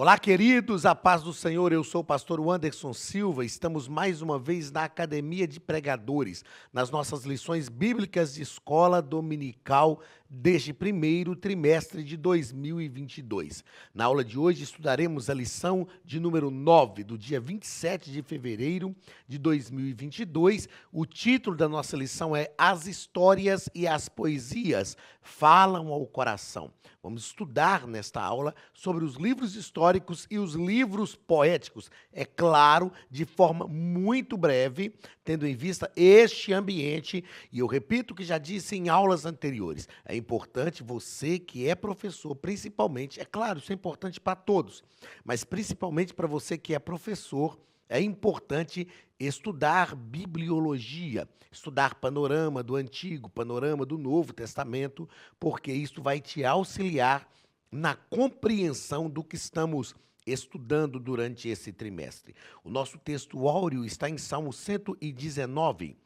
Olá, queridos, a paz do Senhor, eu sou o pastor Anderson Silva, estamos mais uma vez na Academia de Pregadores, nas nossas lições bíblicas de escola dominical deste primeiro trimestre de 2022. Na aula de hoje estudaremos a lição de número 9, do dia 27 de fevereiro de 2022. O título da nossa lição é As Histórias e as Poesias Falam ao Coração. Vamos estudar nesta aula sobre os livros históricos e os livros poéticos. É claro, de forma muito breve, tendo em vista este ambiente. E eu repito o que já disse em aulas anteriores. É importante você que é professor, principalmente, é claro, isso é importante para todos, mas principalmente para você que é professor, é importante estudar bibliologia, estudar panorama do Antigo, panorama do Novo Testamento, porque isso vai te auxiliar na compreensão do que estamos estudando durante esse trimestre. O nosso texto áureo está em Salmo 119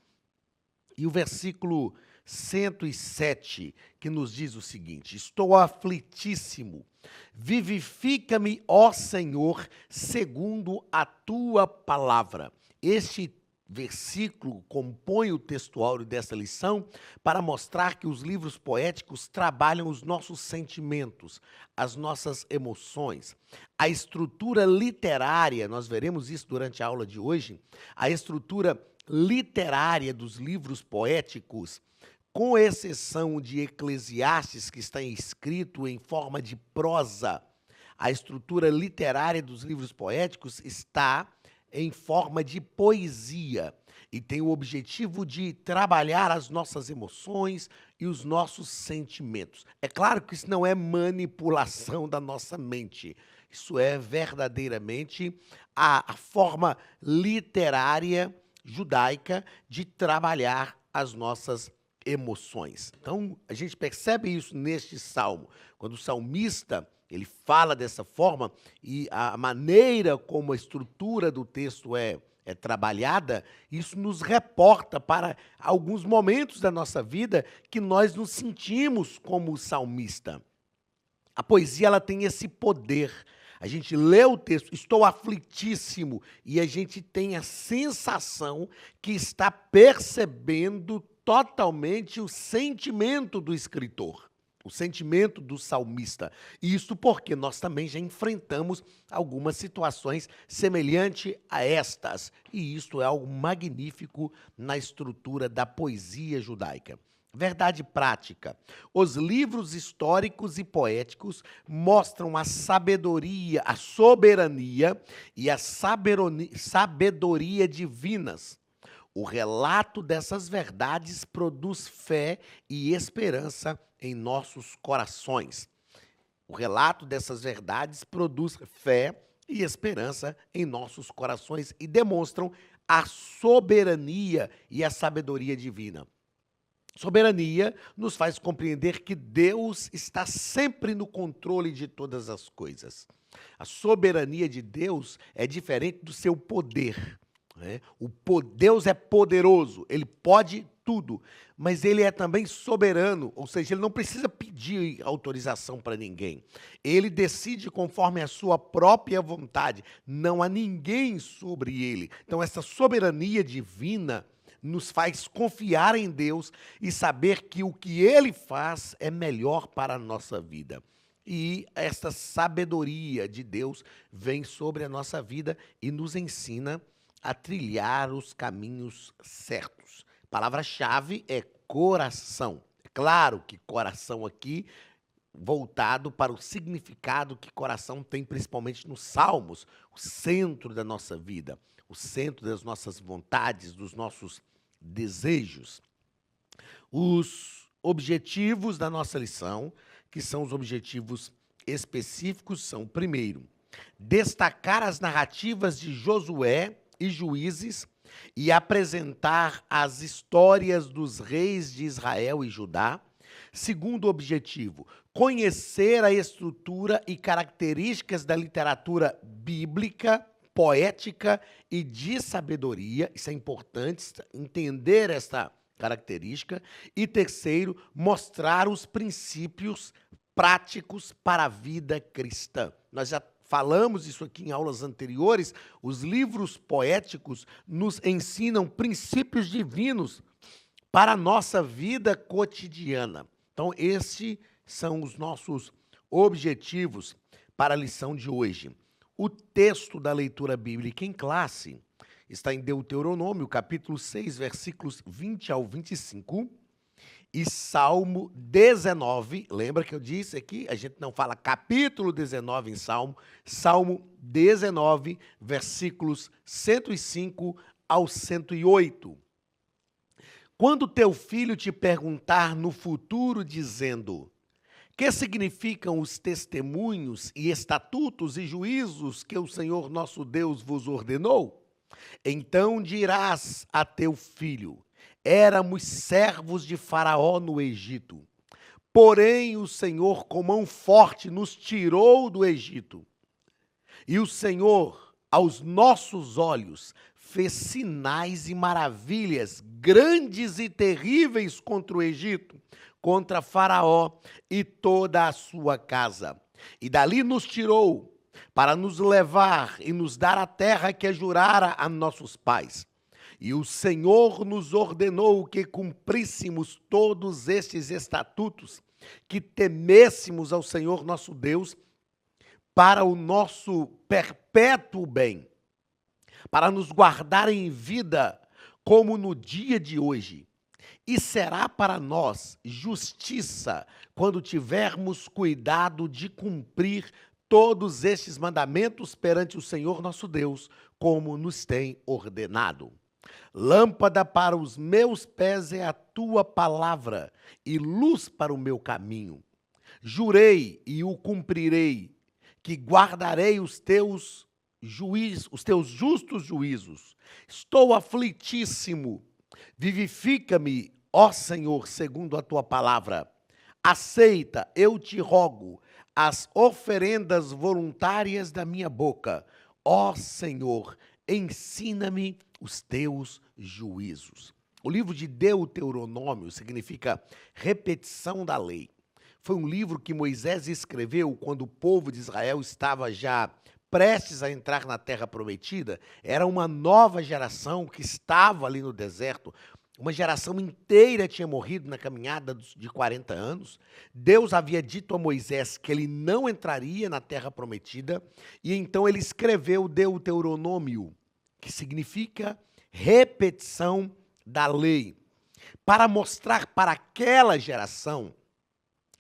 e o versículo 107, que nos diz o seguinte: estou aflitíssimo, vivifica-me, ó Senhor, segundo a tua palavra. Este versículo compõe o texto áureo dessa lição para mostrar que os livros poéticos trabalham os nossos sentimentos, as nossas emoções. A estrutura literária, nós veremos isso durante a aula de hoje, a estrutura literária dos livros poéticos, com exceção de Eclesiastes, que está escrito em forma de prosa, a estrutura literária dos livros poéticos está em forma de poesia e tem o objetivo de trabalhar as nossas emoções e os nossos sentimentos. É claro que isso não é manipulação da nossa mente, isso é verdadeiramente a forma literária judaica de trabalhar as nossas emoções. Então, a gente percebe isso neste salmo, quando o salmista ele fala dessa forma e a maneira como a estrutura do texto é trabalhada, isso nos reporta para alguns momentos da nossa vida que nós nos sentimos como o salmista. A poesia ela tem esse poder. A gente lê o texto, estou aflitíssimo, e a gente tem a sensação que está percebendo totalmente o sentimento do escritor, o sentimento do salmista. Isso porque nós também já enfrentamos algumas situações semelhantes a estas, e isto é algo magnífico na estrutura da poesia judaica. Verdade prática. Os livros históricos e poéticos mostram a sabedoria, a soberania e a sabedoria divinas. O relato dessas verdades produz fé e esperança em nossos corações. O relato dessas verdades produz fé e esperança em nossos corações e demonstram a soberania e a sabedoria divina. Soberania nos faz compreender que Deus está sempre no controle de todas as coisas. A soberania de Deus é diferente do seu poder. Deus é poderoso, ele pode tudo, mas ele é também soberano, ou seja, ele não precisa pedir autorização para ninguém. Ele decide conforme a sua própria vontade, não há ninguém sobre ele. Então essa soberania divina nos faz confiar em Deus e saber que o que ele faz é melhor para a nossa vida. E essa sabedoria de Deus vem sobre a nossa vida e nos ensina a trilhar os caminhos certos. A palavra-chave é coração. É claro que coração aqui voltado para o significado que coração tem principalmente nos Salmos, o centro da nossa vida, o centro das nossas vontades, dos nossos desejos. Os objetivos da nossa lição, que são os objetivos específicos, são, primeiro, destacar as narrativas de Josué e Juízes e apresentar as histórias dos reis de Israel e Judá. Segundo objetivo, conhecer a estrutura e características da literatura bíblica, poética e de sabedoria. Isso é importante, entender esta característica. E terceiro, mostrar os princípios práticos para a vida cristã. Nós já falamos isso aqui em aulas anteriores, os livros poéticos nos ensinam princípios divinos para a nossa vida cotidiana. Então, esses são os nossos objetivos para a lição de hoje. O texto da leitura bíblica em classe está em Deuteronômio, capítulo 6, versículos 20 ao 25, e Salmo 19, lembra que eu disse aqui, a gente não fala capítulo 19 em Salmo, Salmo 19, versículos 105 ao 108. Quando teu filho te perguntar no futuro, dizendo: que significam os testemunhos e estatutos e juízos que o Senhor nosso Deus vos ordenou? Então dirás a teu filho: éramos servos de Faraó no Egito. Porém o Senhor com mão forte nos tirou do Egito. E o Senhor, aos nossos olhos, fez sinais e maravilhas grandes e terríveis contra o Egito, contra Faraó e toda a sua casa. E dali nos tirou, para nos levar e nos dar a terra que jurara a nossos pais. E o Senhor nos ordenou que cumpríssemos todos estes estatutos, que temêssemos ao Senhor nosso Deus para o nosso perpétuo bem, para nos guardar em vida como no dia de hoje. E será para nós justiça quando tivermos cuidado de cumprir todos estes mandamentos perante o Senhor nosso Deus, como nos tem ordenado. Lâmpada para os meus pés é a tua palavra, e luz para o meu caminho. Jurei e o cumprirei, que guardarei os teus justos juízos. Estou aflitíssimo. Vivifica-me, ó Senhor, segundo a tua palavra. Aceita, eu te rogo, as oferendas voluntárias da minha boca. Ó Senhor, ensina-me os teus juízos. O livro de Deuteronômio significa repetição da lei. Foi um livro que Moisés escreveu quando o povo de Israel estava já prestes a entrar na terra prometida. Era uma nova geração que estava ali no deserto. Uma geração inteira tinha morrido na caminhada de 40 anos. Deus havia dito a Moisés que ele não entraria na terra prometida, e então ele escreveu Deuteronômio, que significa repetição da lei, para mostrar para aquela geração,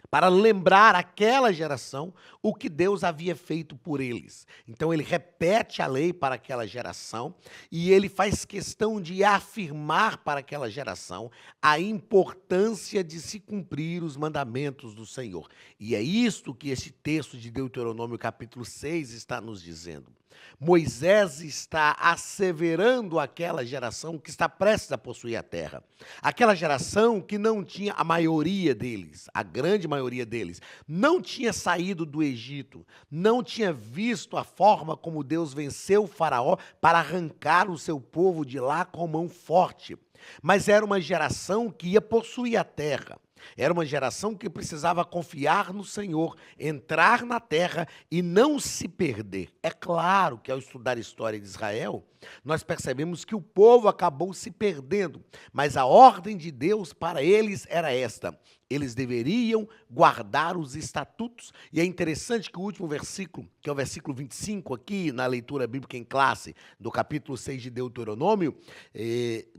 para lembrar aquela geração o que Deus havia feito por eles. Então ele repete a lei para aquela geração e ele faz questão de afirmar para aquela geração a importância de se cumprir os mandamentos do Senhor. E é isto que esse texto de Deuteronômio capítulo 6 está nos dizendo. Moisés está asseverando aquela geração que está prestes a possuir a terra. Aquela geração que não tinha, a maioria deles, a grande maioria deles, não tinha saído do Egito, não tinha visto a forma como Deus venceu o Faraó para arrancar o seu povo de lá com mão forte. Mas era uma geração que ia possuir a terra. Era uma geração que precisava confiar no Senhor, entrar na terra e não se perder. É claro que ao estudar a história de Israel, nós percebemos que o povo acabou se perdendo, mas a ordem de Deus para eles era esta: eles deveriam guardar os estatutos. E é interessante que o último versículo, que é o versículo 25 aqui na leitura bíblica em classe, do capítulo 6 de Deuteronômio,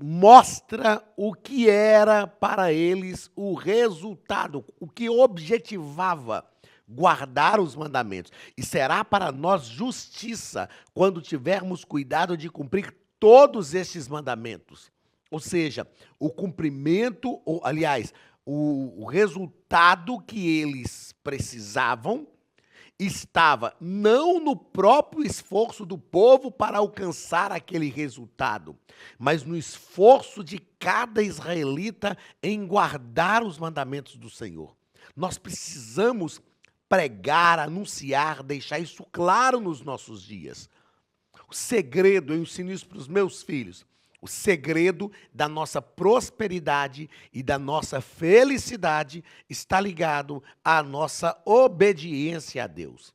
mostra o que era para eles o resultado, o que objetivava guardar os mandamentos. E será para nós justiça quando tivermos cuidado de cumprir todos estes mandamentos. Ou seja, o cumprimento, ou, aliás, o resultado que eles precisavam estava não no próprio esforço do povo para alcançar aquele resultado, mas no esforço de cada israelita em guardar os mandamentos do Senhor. Nós precisamos pregar, anunciar, deixar isso claro nos nossos dias. O segredo, eu ensino isso para os meus filhos, o segredo da nossa prosperidade e da nossa felicidade está ligado à nossa obediência a Deus.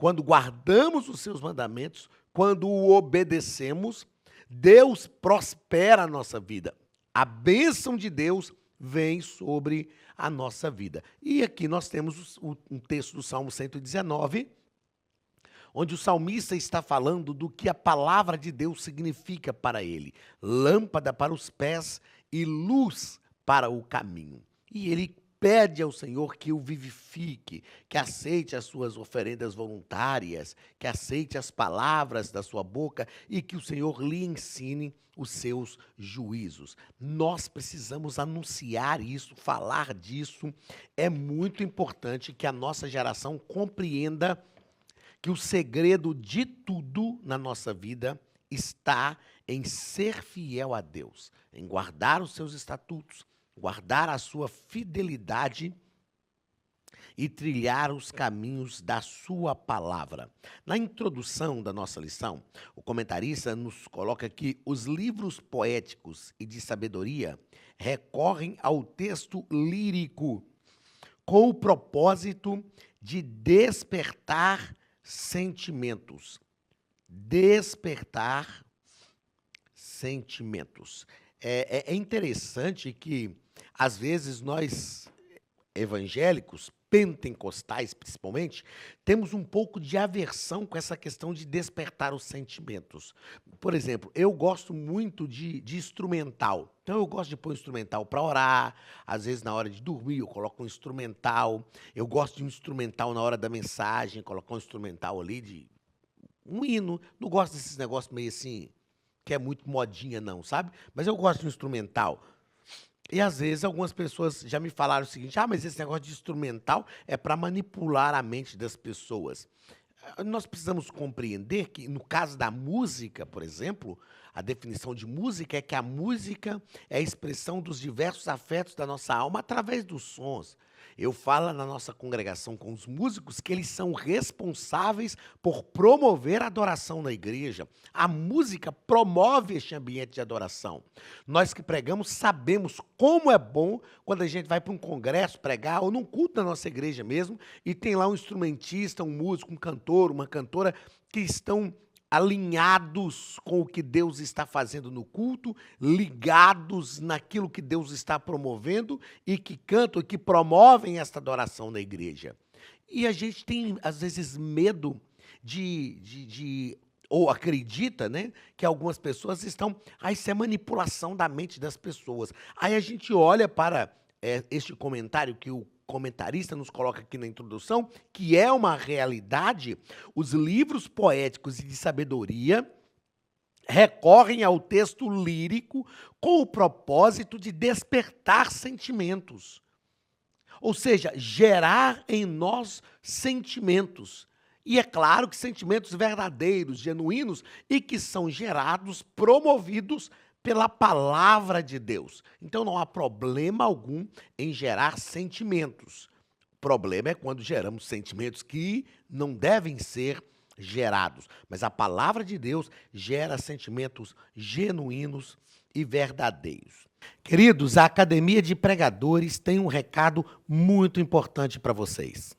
quando guardamos os seus mandamentos, quando o obedecemos, Deus prospera a nossa vida. A bênção de Deus vem sobre a nossa vida. E aqui nós temos um texto do Salmo 119, onde o salmista está falando do que a palavra de Deus significa para ele. Lâmpada para os pés e luz para o caminho. E ele pede ao Senhor que o vivifique, que aceite as suas oferendas voluntárias, que aceite as palavras da sua boca e que o Senhor lhe ensine os seus juízos. Nós precisamos anunciar isso, falar disso. É muito importante que a nossa geração compreenda que o segredo de tudo na nossa vida está em ser fiel a Deus, em guardar os seus estatutos, guardar a sua fidelidade e trilhar os caminhos da sua palavra. Na introdução da nossa lição, o comentarista nos coloca que os livros poéticos e de sabedoria recorrem ao texto lírico com o propósito de despertar sentimentos. Despertar sentimentos. É interessante que, às vezes, nós, evangélicos, pentecostais principalmente, temos um pouco de aversão com essa questão de despertar os sentimentos. Por exemplo, eu gosto muito de instrumental. Então, eu gosto de pôr um instrumental para orar. Às vezes, na hora de dormir, eu coloco um instrumental. Eu gosto de um instrumental na hora da mensagem, colocar um instrumental ali de um hino. Não gosto desses negócios meio assim, que é muito modinha não, sabe? Mas eu gosto de um instrumental. E às vezes algumas pessoas já me falaram o seguinte: mas esse negócio de instrumental é para manipular a mente das pessoas. Nós precisamos compreender que, no caso da música, por exemplo, a definição de música é que a música é a expressão dos diversos afetos da nossa alma através dos sons. Eu falo na nossa congregação com os músicos que eles são responsáveis por promover a adoração na igreja. A música promove este ambiente de adoração. Nós que pregamos sabemos como é bom quando a gente vai para um congresso pregar ou num culto da nossa igreja mesmo e tem lá um instrumentista, um músico, um cantor, uma cantora que estão alinhados com o que Deus está fazendo no culto, ligados naquilo que Deus está promovendo e que cantam e que promovem esta adoração na igreja. E a gente tem, às vezes, medo ou acredita, né, que algumas pessoas estão... isso é manipulação da mente das pessoas. Aí a gente olha para este comentário que o comentarista nos coloca aqui na introdução, que é uma realidade. Os livros poéticos e de sabedoria recorrem ao texto lírico com o propósito de despertar sentimentos. Ou seja, gerar em nós sentimentos. E é claro que sentimentos verdadeiros, genuínos, e que são gerados, promovidos pela palavra de Deus. Então não há problema algum em gerar sentimentos. O problema é quando geramos sentimentos que não devem ser gerados. Mas a palavra de Deus gera sentimentos genuínos e verdadeiros. Queridos, a Academia de Pregadores tem um recado muito importante para vocês.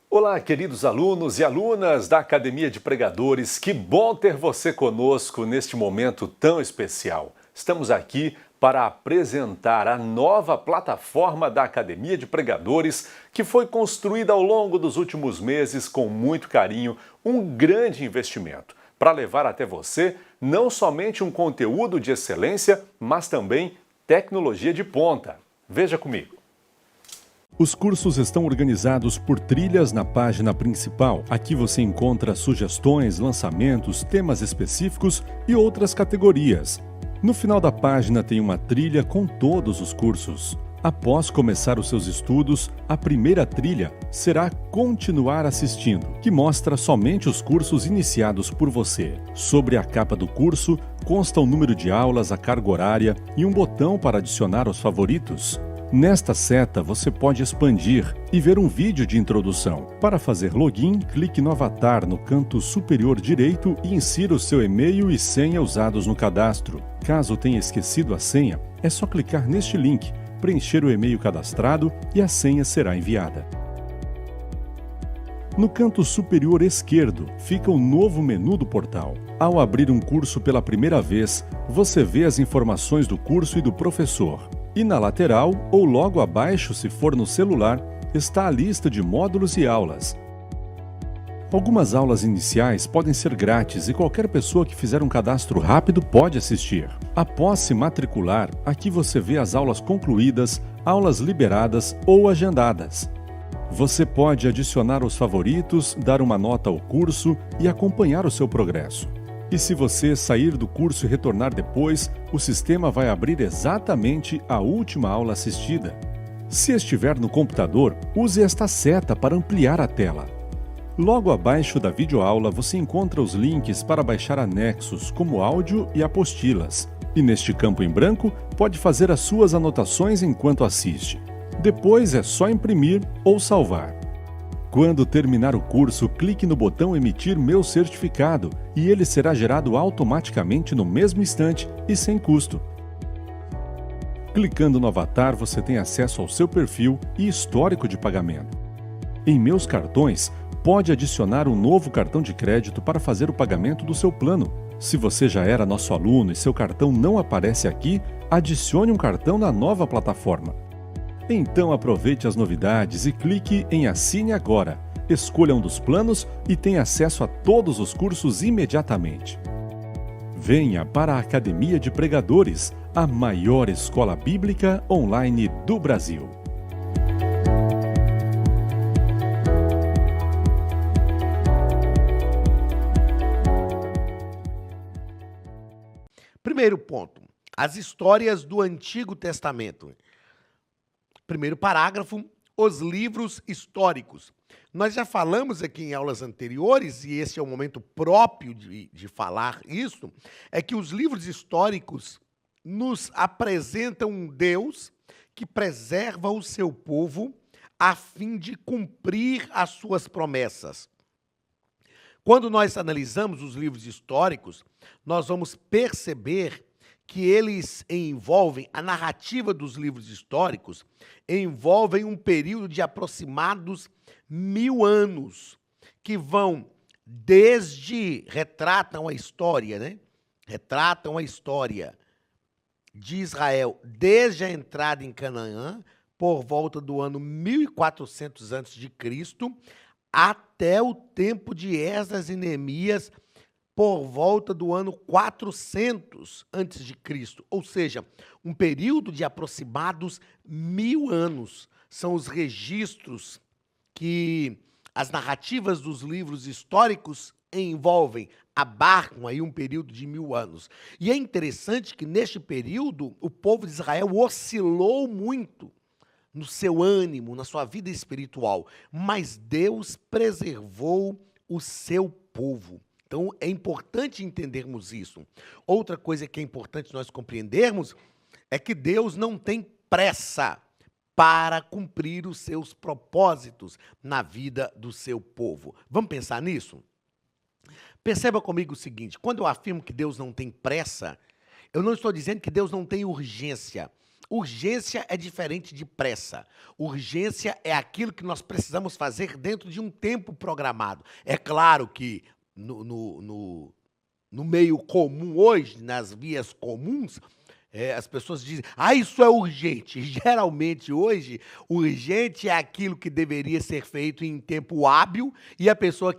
Olá, queridos alunos e alunas da Academia de Pregadores. Que bom ter você conosco neste momento tão especial. Estamos aqui para apresentar a nova plataforma da Academia de Pregadores, que foi construída ao longo dos últimos meses com muito carinho, um grande investimento, para levar até você não somente um conteúdo de excelência, mas também tecnologia de ponta. Veja comigo. Os cursos estão organizados por trilhas na página principal. Aqui você encontra sugestões, lançamentos, temas específicos e outras categorias. No final da página tem uma trilha com todos os cursos. Após começar os seus estudos, a primeira trilha será Continuar Assistindo, que mostra somente os cursos iniciados por você. Sobre a capa do curso, consta o número de aulas, a carga horária e um botão para adicionar aos favoritos. Nesta seta, você pode expandir e ver um vídeo de introdução. Para fazer login, clique no avatar no canto superior direito e insira o seu e-mail e senha usados no cadastro. Caso tenha esquecido a senha, é só clicar neste link, preencher o e-mail cadastrado e a senha será enviada. No canto superior esquerdo fica o novo menu do portal. Ao abrir um curso pela primeira vez, você vê as informações do curso e do professor. E na lateral, ou logo abaixo se for no celular, está a lista de módulos e aulas. Algumas aulas iniciais podem ser grátis e qualquer pessoa que fizer um cadastro rápido pode assistir. Após se matricular, aqui você vê as aulas concluídas, aulas liberadas ou agendadas. Você pode adicionar os favoritos, dar uma nota ao curso e acompanhar o seu progresso. E se você sair do curso e retornar depois, o sistema vai abrir exatamente a última aula assistida. Se estiver no computador, use esta seta para ampliar a tela. Logo abaixo da videoaula você encontra os links para baixar anexos, como áudio e apostilas. E neste campo em branco, pode fazer as suas anotações enquanto assiste. Depois é só imprimir ou salvar. Quando terminar o curso, clique no botão Emitir meu certificado e ele será gerado automaticamente no mesmo instante e sem custo. Clicando no avatar, você tem acesso ao seu perfil e histórico de pagamento. Em Meus Cartões, pode adicionar um novo cartão de crédito para fazer o pagamento do seu plano. Se você já era nosso aluno e seu cartão não aparece aqui, adicione um cartão na nova plataforma. Então aproveite as novidades e clique em Assine Agora. Escolha um dos planos e tenha acesso a todos os cursos imediatamente. Venha para a Academia de Pregadores, a maior escola bíblica online do Brasil. Primeiro ponto, as histórias do Antigo Testamento. Primeiro parágrafo, os livros históricos. Nós já falamos aqui em aulas anteriores, e esse é o momento próprio de falar isso, é que os livros históricos nos apresentam um Deus que preserva o seu povo a fim de cumprir as suas promessas. Quando nós analisamos os livros históricos, nós vamos perceber que eles envolvem, a narrativa dos livros históricos, envolvem um período de aproximados 1000 anos, que vão retratam a história, né? Retratam a história de Israel desde a entrada em Canaã, por volta do ano 1400 a.C., até o tempo de Esdras e Neemias, por volta do ano 400 a.C., ou seja, um período de aproximados 1000 anos. São os registros que as narrativas dos livros históricos envolvem, abarcam aí um período de 1000 anos. E é interessante que neste período o povo de Israel oscilou muito no seu ânimo, na sua vida espiritual, mas Deus preservou o seu povo. Então, é importante entendermos isso. Outra coisa que é importante nós compreendermos é que Deus não tem pressa para cumprir os seus propósitos na vida do seu povo. Vamos pensar nisso? Perceba comigo o seguinte, quando eu afirmo que Deus não tem pressa, eu não estou dizendo que Deus não tem urgência. Urgência é diferente de pressa. Urgência é aquilo que nós precisamos fazer dentro de um tempo programado. É claro que no meio comum hoje, nas vias comuns, as pessoas dizem, isso é urgente. Geralmente hoje, urgente é aquilo que deveria ser feito em tempo hábil e a pessoa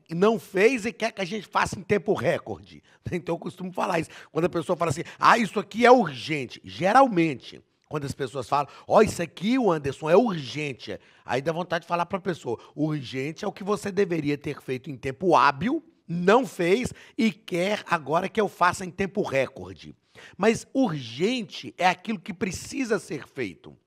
não fez e quer que a gente faça em tempo recorde. Então eu costumo falar isso. Quando a pessoa fala assim, isso aqui é urgente. Geralmente, quando as pessoas falam, isso aqui, Anderson, é urgente. Aí dá vontade de falar para a pessoa, urgente é o que você deveria ter feito em tempo hábil, não fez e quer agora que eu faça em tempo recorde. Mas urgente é aquilo que precisa ser feito.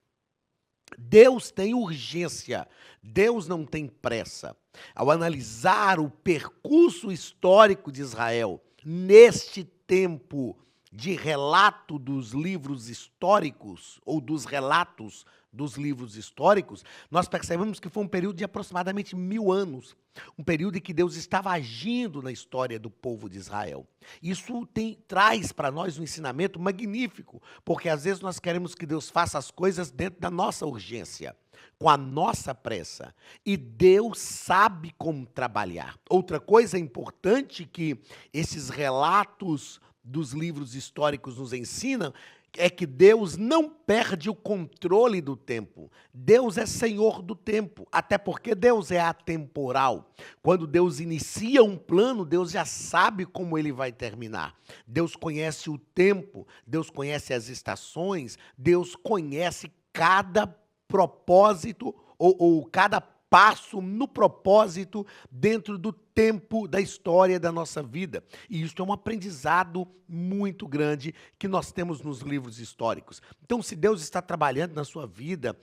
Deus tem urgência, Deus não tem pressa. Ao analisar o percurso histórico de Israel, neste tempo de relato dos livros históricos, ou dos relatos dos livros históricos, nós percebemos que foi um período de aproximadamente 1000 anos. Um período em que Deus estava agindo na história do povo de Israel. Isso traz para nós um ensinamento magnífico, porque às vezes nós queremos que Deus faça as coisas dentro da nossa urgência, com a nossa pressa. E Deus sabe como trabalhar. Outra coisa importante que esses relatos dos livros históricos nos ensinam é que Deus não perde o controle do tempo. Deus é Senhor do tempo, até porque Deus é atemporal. Quando Deus inicia um plano, Deus já sabe como ele vai terminar. Deus conhece o tempo, Deus conhece as estações, Deus conhece cada propósito ou cada passo no propósito dentro do tempo da história da nossa vida. E isso é um aprendizado muito grande que nós temos nos livros históricos. Então, se Deus está trabalhando na sua vida,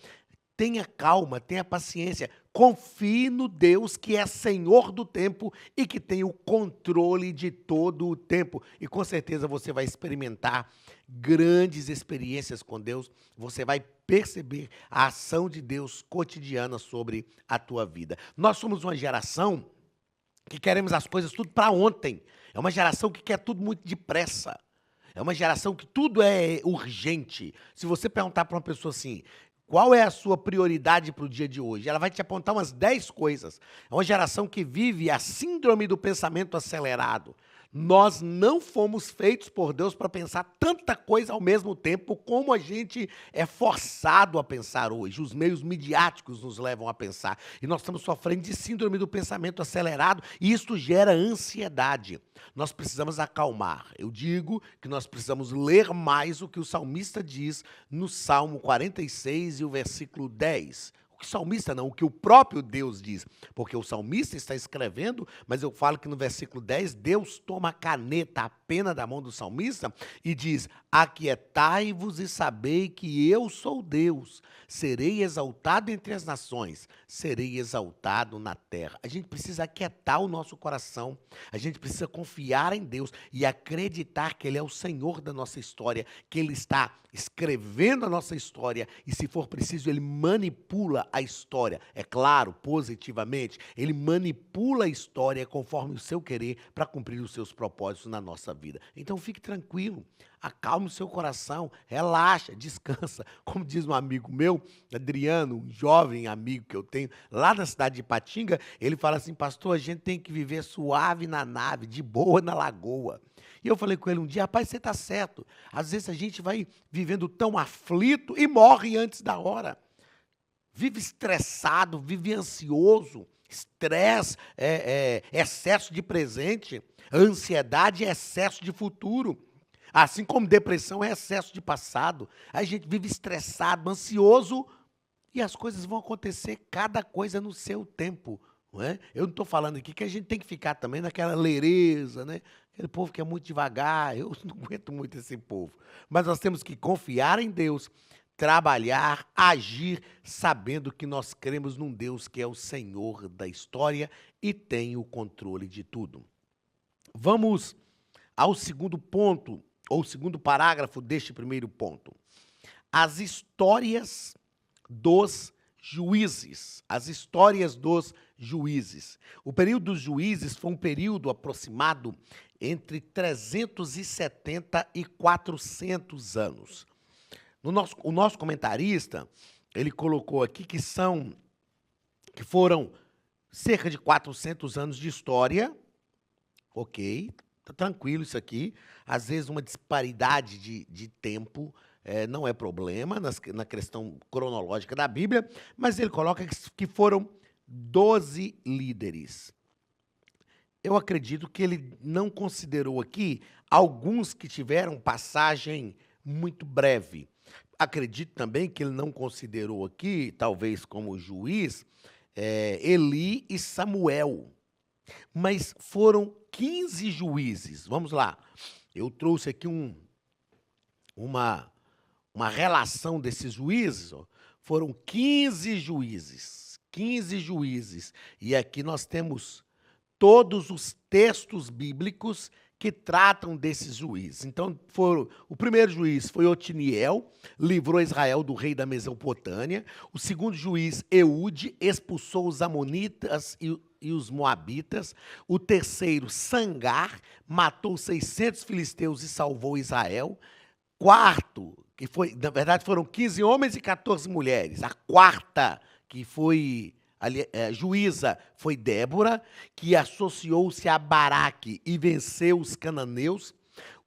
tenha calma, tenha paciência, confie no Deus que é Senhor do tempo e que tem o controle de todo o tempo. E com certeza você vai experimentar grandes experiências com Deus, você vai perceber a ação de Deus cotidiana sobre a tua vida. Nós somos uma geração que queremos as coisas tudo para ontem. É uma geração que quer tudo muito depressa. É uma geração que tudo é urgente. Se você perguntar para uma pessoa assim, qual é a sua prioridade para o dia de hoje? Ela vai te apontar umas 10 coisas. É uma geração que vive a síndrome do pensamento acelerado. Nós não fomos feitos por Deus para pensar tanta coisa ao mesmo tempo como a gente é forçado a pensar hoje. Os meios midiáticos nos levam a pensar. E nós estamos sofrendo de síndrome do pensamento acelerado e isso gera ansiedade. Nós precisamos acalmar. Eu digo que nós precisamos ler mais o que o salmista diz no Salmo 46 e o versículo 10. O que o salmista não, o que o próprio Deus diz. Porque o salmista está escrevendo, mas eu falo que no versículo 10, Deus toma a caneta, a pena da mão do salmista e diz, aquietai-vos e sabei que eu sou Deus, serei exaltado entre as nações, serei exaltado na terra. A gente precisa aquietar o nosso coração, a gente precisa confiar em Deus e acreditar que Ele é o Senhor da nossa história, que Ele está escrevendo a nossa história e, se for preciso, Ele manipula a história. É claro, positivamente, Ele manipula a história conforme o seu querer para cumprir os seus propósitos na nossa vida. Então fique tranquilo, acalme o seu coração, relaxa, descansa. Como diz um amigo meu, Adriano, um jovem amigo que eu tenho, lá na cidade de Ipatinga, ele fala assim, pastor, a gente tem que viver suave na nave, de boa na lagoa. E eu falei com ele um dia, rapaz, você está certo. Às vezes a gente vai vivendo tão aflito e morre antes da hora. Vive estressado, vive ansioso, estresse, excesso de presente, ansiedade é excesso de futuro. Assim como depressão é excesso de passado. A gente vive estressado, ansioso e as coisas vão acontecer, cada coisa no seu tempo. Não é? Eu não estou falando aqui que a gente tem que ficar também naquela lereza, né? Aquele povo que é muito devagar, eu não aguento muito esse povo. Mas nós temos que confiar em Deus, trabalhar, agir, sabendo que nós cremos num Deus que é o Senhor da história e tem o controle de tudo. Vamos ao segundo ponto, ou segundo parágrafo deste primeiro ponto. As histórias dos juízes. As histórias dos juízes. O período dos juízes foi um período aproximado entre 370 e 400 anos. O nosso comentarista, ele colocou aqui que foram cerca de 400 anos de história. Ok, tá tranquilo isso aqui. Às vezes uma disparidade de tempo não é problema na questão cronológica da Bíblia, mas ele coloca que foram 12 líderes. Eu acredito que ele não considerou aqui alguns que tiveram passagem muito breve. Acredito também que ele não considerou aqui, talvez como juiz, Eli e Samuel. Mas foram 15 juízes. Vamos lá. Eu trouxe aqui uma relação desses juízes. Ó. Foram 15 juízes. 15 juízes. E aqui nós temos todos os textos bíblicos que tratam desses juízes. Então, o primeiro juiz foi Otiniel, livrou Israel do rei da Mesopotâmia. O segundo juiz, Eude, expulsou os amonitas e os moabitas. O terceiro, Sangar, matou 600 filisteus e salvou Israel. Quarto, que foi, na verdade, foram 15 homens e 14 mulheres. A quarta, que foi juíza, foi Débora, que associou-se a Baraque e venceu os cananeus.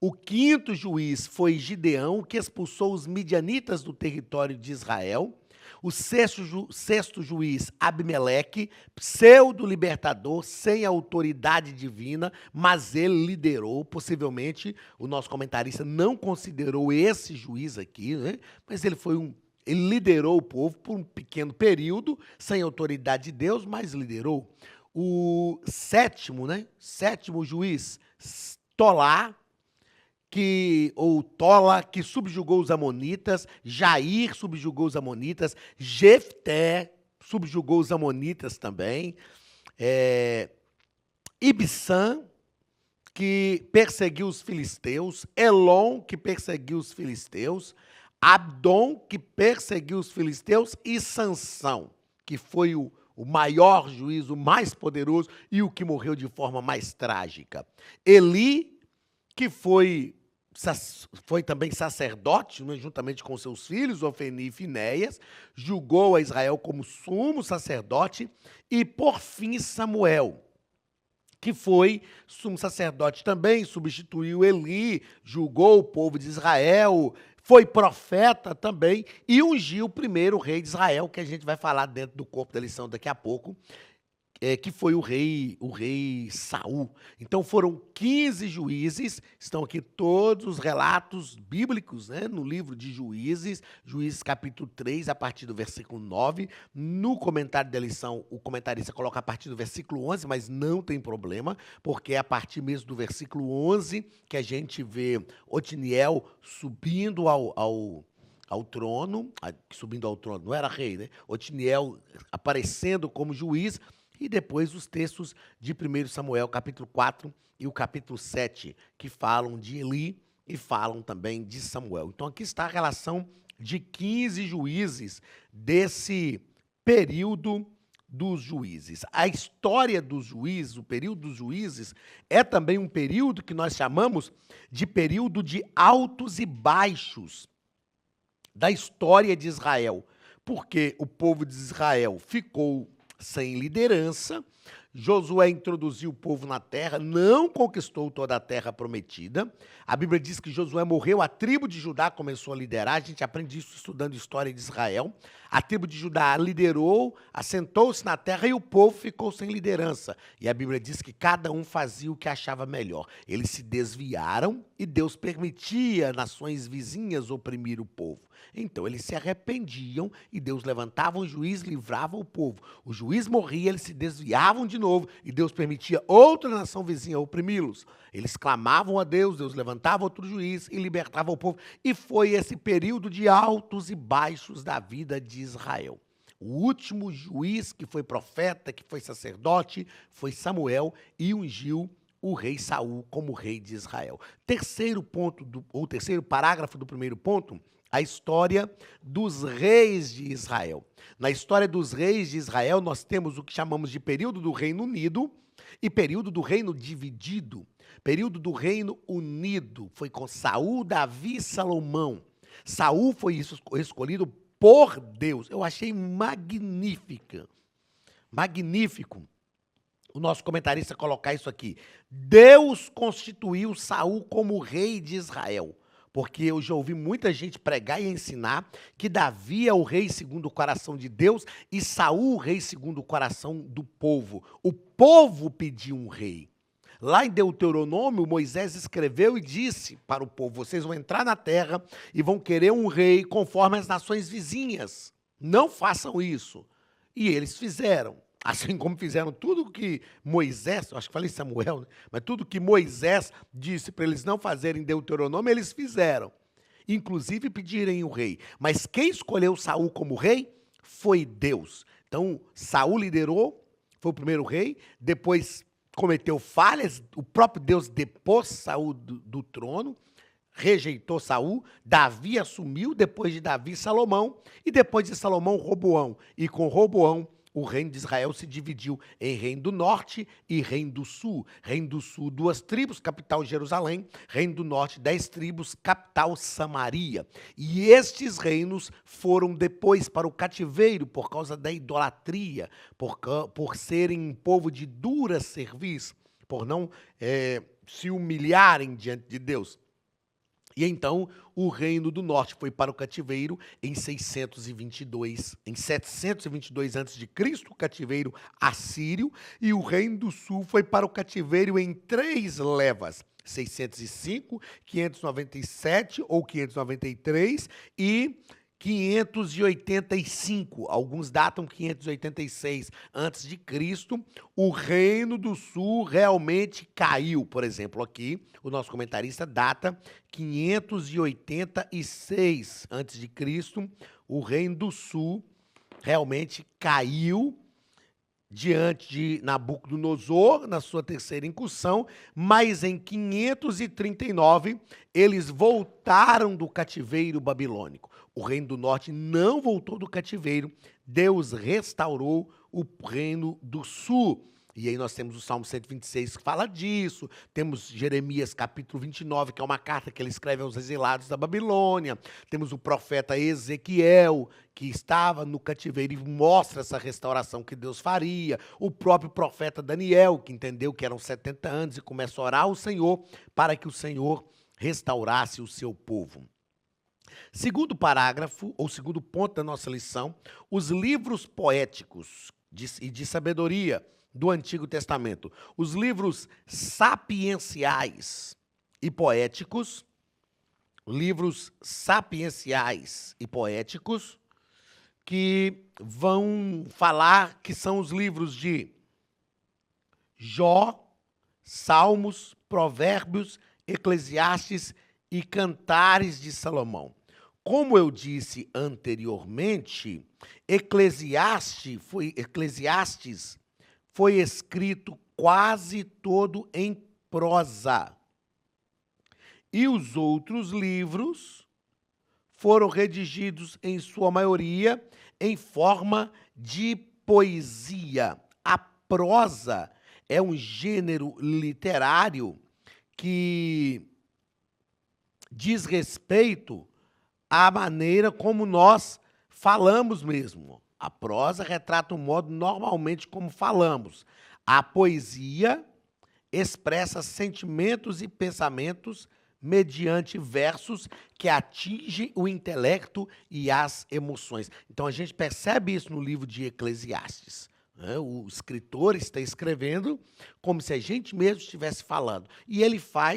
O quinto juiz foi Gideão, que expulsou os midianitas do território de Israel. O sexto juiz, Abimeleque, pseudo-libertador, sem autoridade divina, mas ele liderou, possivelmente, o nosso comentarista não considerou esse juiz aqui, né? Mas ele liderou o povo por um pequeno período, sem autoridade de Deus, mas liderou. O sétimo juiz, Tola, que subjugou os amonitas. Jair subjugou os amonitas. Jefté subjugou os amonitas também. Ibsã, que perseguiu os filisteus. Elon, que perseguiu os filisteus. Abdom, que perseguiu os filisteus. E Sansão, que foi o maior juiz, o mais poderoso e o que morreu de forma mais trágica. Eli, que foi também sacerdote, né, juntamente com seus filhos, Ofni e Finéias, julgou a Israel como sumo sacerdote. E, por fim, Samuel, que foi sumo sacerdote também, substituiu Eli, julgou o povo de Israel, foi profeta também e ungiu o primeiro rei de Israel, que a gente vai falar dentro do corpo da lição daqui a pouco, que foi o rei Saul. Então foram 15 juízes, estão aqui todos os relatos bíblicos, né, no livro de Juízes, Juízes capítulo 3, a partir do versículo 9. No comentário da lição, o comentarista coloca a partir do versículo 11, mas não tem problema, porque é a partir mesmo do versículo 11 que a gente vê Otiniel subindo ao trono, não era rei, né? Otiniel aparecendo como juiz. E depois os textos de 1 Samuel, capítulo 4 e o capítulo 7, que falam de Eli e falam também de Samuel. Então aqui está a relação de 15 juízes desse período dos juízes. A história dos juízes, o período dos juízes, é também um período que nós chamamos de período de altos e baixos da história de Israel, porque o povo de Israel ficou sem liderança. Josué introduziu o povo na terra, não conquistou toda a terra prometida. A Bíblia diz que Josué morreu, a tribo de Judá começou a liderar. A gente aprende isso estudando história de Israel. A tribo de Judá liderou, assentou-se na terra e o povo ficou sem liderança. E a Bíblia diz que cada um fazia o que achava melhor. Eles se desviaram e Deus permitia nações vizinhas oprimir o povo. Então eles se arrependiam e Deus levantava um juiz, livrava o povo. O juiz morria, eles se desviavam de novo e Deus permitia outra nação vizinha oprimi-los. Eles clamavam a Deus, Deus levantava outro juiz e libertava o povo. E foi esse período de altos e baixos da vida de Israel. O último juiz que foi profeta, que foi sacerdote, foi Samuel e ungiu o rei Saul como rei de Israel. Terceiro parágrafo do primeiro ponto, a história dos reis de Israel. Na história dos reis de Israel, nós temos o que chamamos de período do Reino Unido e período do Reino Dividido. Período do Reino Unido foi com Saul, Davi e Salomão. Saul foi escolhido por Deus. Eu achei magnífico o nosso comentarista colocar isso aqui. Deus constituiu Saul como rei de Israel. Porque eu já ouvi muita gente pregar e ensinar que Davi é o rei segundo o coração de Deus e Saul o rei segundo o coração do povo. O povo pediu um rei. Lá em Deuteronômio, Moisés escreveu e disse para o povo: vocês vão entrar na terra e vão querer um rei conforme as nações vizinhas. Não façam isso. E eles fizeram. Assim como fizeram tudo que Moisés, acho que falei Samuel, né? Mas tudo que Moisés disse para eles não fazerem em Deuteronômio, eles fizeram. Inclusive pedirem o rei. Mas quem escolheu Saul como rei foi Deus. Então, Saul liderou, foi o primeiro rei, depois cometeu falhas, o próprio Deus depôs Saul do trono, rejeitou Saul, Davi assumiu, depois de Davi, Salomão, e depois de Salomão, Roboão. E com Roboão, o reino de Israel se dividiu em reino do norte e reino do sul. Reino do sul, 2 tribos, capital Jerusalém. Reino do norte, 10 tribos, capital Samaria. E estes reinos foram depois para o cativeiro por causa da idolatria, por serem um povo de dura serviço, por não se humilharem diante de Deus. E então o reino do norte foi para o cativeiro em 622, em 722 a.C., o cativeiro assírio, e o reino do sul foi para o cativeiro em 3 levas, 605, 597 ou 593 e 585, alguns datam 586 a.C., o reino do sul realmente caiu. Por exemplo, aqui, o nosso comentarista data 586 a.C., o reino do sul realmente caiu diante de Nabucodonosor, na sua terceira incursão, mas em 539 eles voltaram do cativeiro babilônico. O reino do norte não voltou do cativeiro, Deus restaurou o reino do sul. E aí nós temos o Salmo 126 que fala disso, temos Jeremias capítulo 29, que é uma carta que ele escreve aos exilados da Babilônia, temos o profeta Ezequiel, que estava no cativeiro e mostra essa restauração que Deus faria, o próprio profeta Daniel, que entendeu que eram 70 anos e começa a orar ao Senhor para que o Senhor restaurasse o seu povo. Segundo parágrafo, ou segundo ponto da nossa lição, os livros poéticos e de sabedoria do Antigo Testamento, os livros sapienciais e poéticos, que vão falar que são os livros de Jó, Salmos, Provérbios, Eclesiastes e Cantares de Salomão. Como eu disse anteriormente, Eclesiastes foi escrito quase todo em prosa. E os outros livros foram redigidos, em sua maioria, em forma de poesia. A prosa é um gênero literário que diz respeito à maneira como nós falamos mesmo. A prosa retrata o modo normalmente como falamos. A poesia expressa sentimentos e pensamentos mediante versos que atingem o intelecto e as emoções. Então a gente percebe isso no livro de Eclesiastes. O escritor está escrevendo como se a gente mesmo estivesse falando. E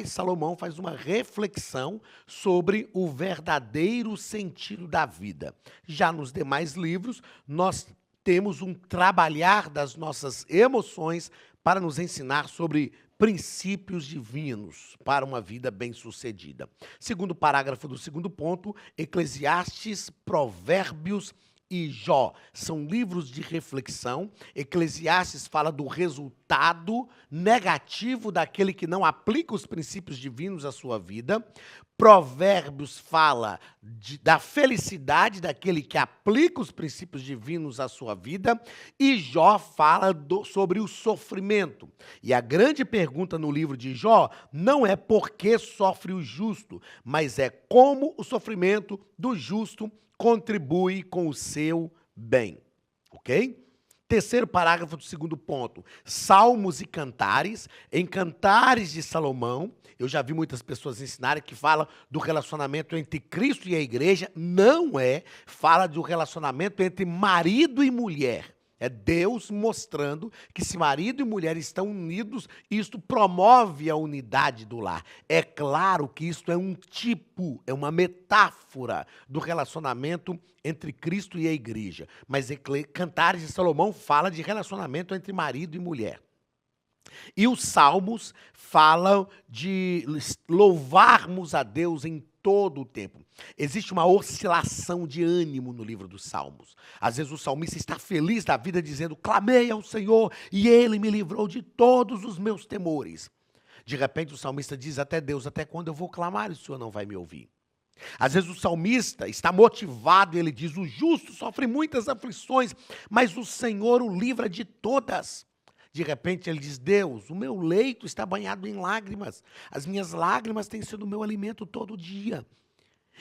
Salomão faz uma reflexão sobre o verdadeiro sentido da vida. Já nos demais livros, nós temos um trabalhar das nossas emoções para nos ensinar sobre princípios divinos para uma vida bem-sucedida. Segundo parágrafo do segundo ponto, Eclesiastes, Provérbios e Jó são livros de reflexão. Eclesiastes fala do resultado negativo daquele que não aplica os princípios divinos à sua vida. Provérbios fala da felicidade daquele que aplica os princípios divinos à sua vida. E Jó fala sobre o sofrimento. E a grande pergunta no livro de Jó não é por que sofre o justo, mas é como o sofrimento do justo contribui com o seu bem, ok? Terceiro parágrafo do segundo ponto, Salmos e Cantares. Em Cantares de Salomão, eu já vi muitas pessoas ensinarem que fala do relacionamento entre Cristo e a igreja. Não fala do relacionamento entre marido e mulher. É Deus mostrando que se marido e mulher estão unidos, isto promove a unidade do lar. É claro que isto é um tipo, é uma metáfora do relacionamento entre Cristo e a igreja. Mas Cantares de Salomão fala de relacionamento entre marido e mulher. E os Salmos falam de louvarmos a Deus em todo o tempo. Existe uma oscilação de ânimo no livro dos Salmos. Às vezes o salmista está feliz da vida dizendo: clamei ao Senhor e Ele me livrou de todos os meus temores. De repente o salmista diz: até Deus, até quando eu vou clamar e o Senhor não vai me ouvir? Às vezes o salmista está motivado e ele diz: o justo sofre muitas aflições, mas o Senhor o livra de todas. De repente ele diz: Deus, o meu leito está banhado em lágrimas, as minhas lágrimas têm sido o meu alimento todo dia.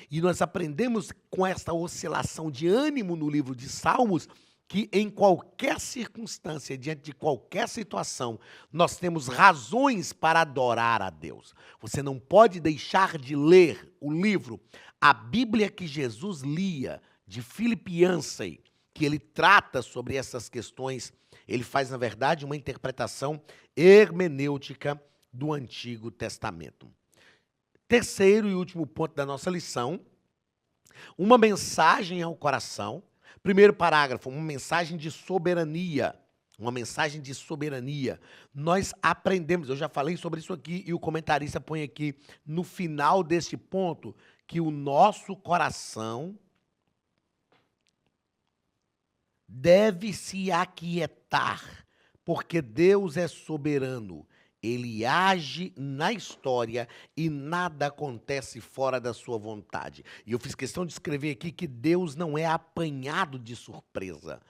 E nós aprendemos com esta oscilação de ânimo no livro de Salmos que em qualquer circunstância, diante de qualquer situação, nós temos razões para adorar a Deus. Você não pode deixar de ler o livro, a Bíblia que Jesus lia, de Philip Yancey, que ele trata sobre essas questões. Ele faz, na verdade, uma interpretação hermenêutica do Antigo Testamento. Terceiro e último ponto da nossa lição, uma mensagem ao coração. Primeiro parágrafo, uma mensagem de soberania. Uma mensagem de soberania. Nós aprendemos, eu já falei sobre isso aqui, e o comentarista põe aqui no final deste ponto, que o nosso coração deve se aquietar, porque Deus é soberano. Ele age na história e nada acontece fora da sua vontade. E eu fiz questão de escrever aqui que Deus não é apanhado de surpresa.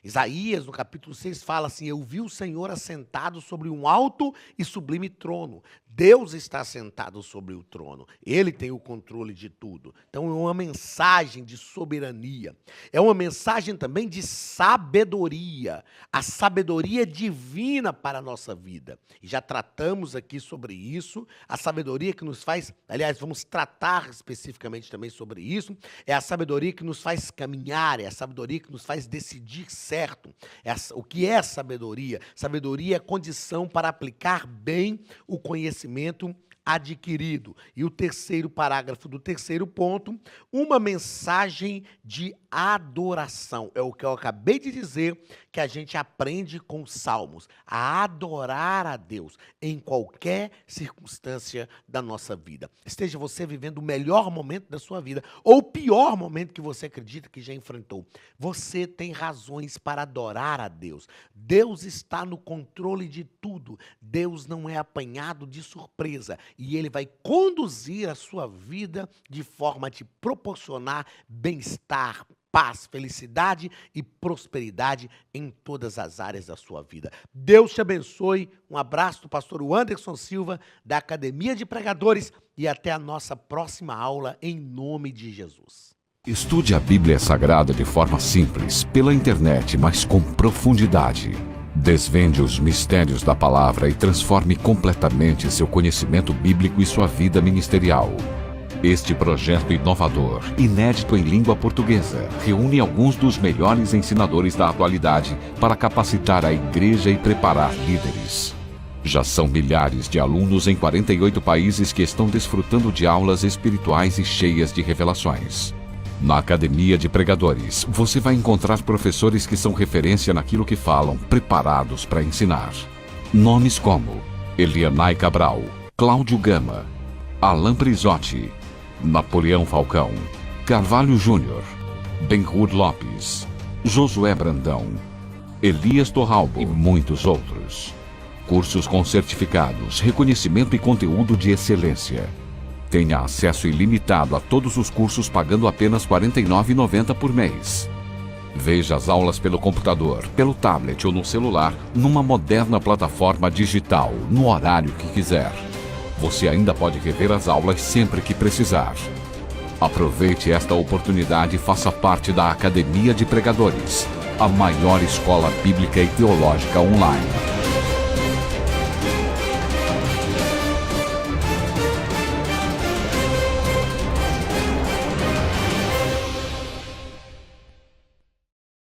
Isaías, no capítulo 6, fala assim: eu vi o Senhor assentado sobre um alto e sublime trono. Deus está assentado sobre o trono. Ele tem o controle de tudo. Então é uma mensagem de soberania. É uma mensagem também de sabedoria. A sabedoria divina para a nossa vida. E já tratamos aqui sobre isso. A sabedoria que nos faz, aliás, vamos tratar especificamente também sobre isso. É a sabedoria que nos faz caminhar, é a sabedoria que nos faz decidir certo. O que é sabedoria? Sabedoria é condição para aplicar bem o conhecimento adquirido. E o terceiro parágrafo do terceiro ponto, uma mensagem de adoração. É o que eu acabei de dizer que a gente aprende com os Salmos, a adorar a Deus em qualquer circunstância da nossa vida. Esteja você vivendo o melhor momento da sua vida ou o pior momento que você acredita que já enfrentou. Você tem razões para adorar a Deus. Deus está no controle de tudo. Deus não é apanhado de surpresa e Ele vai conduzir a sua vida de forma a te proporcionar bem-estar, paz, felicidade e prosperidade em todas as áreas da sua vida. Deus te abençoe. Um abraço do pastor Anderson Silva, da Academia de Pregadores, e até a nossa próxima aula, em nome de Jesus. Estude a Bíblia Sagrada de forma simples, pela internet, mas com profundidade. Desvende os mistérios da palavra e transforme completamente seu conhecimento bíblico e sua vida ministerial. Este projeto inovador, inédito em língua portuguesa, reúne alguns dos melhores ensinadores da atualidade para capacitar a igreja e preparar líderes. Já são milhares de alunos em 48 países que estão desfrutando de aulas espirituais e cheias de revelações. Na Academia de Pregadores, você vai encontrar professores que são referência naquilo que falam, preparados para ensinar. Nomes como Elianai Cabral, Cláudio Gama, Alan Prisotti, Napoleão Falcão, Carvalho Júnior, Benhur Lopes, Josué Brandão, Elias Torralbo e muitos outros. Cursos com certificados, reconhecimento e conteúdo de excelência. Tenha acesso ilimitado a todos os cursos pagando apenas R$ 49,90 por mês. Veja as aulas pelo computador, pelo tablet ou no celular, numa moderna plataforma digital, no horário que quiser. Você ainda pode rever as aulas sempre que precisar. Aproveite esta oportunidade e faça parte da Academia de Pregadores, a maior escola bíblica e teológica online.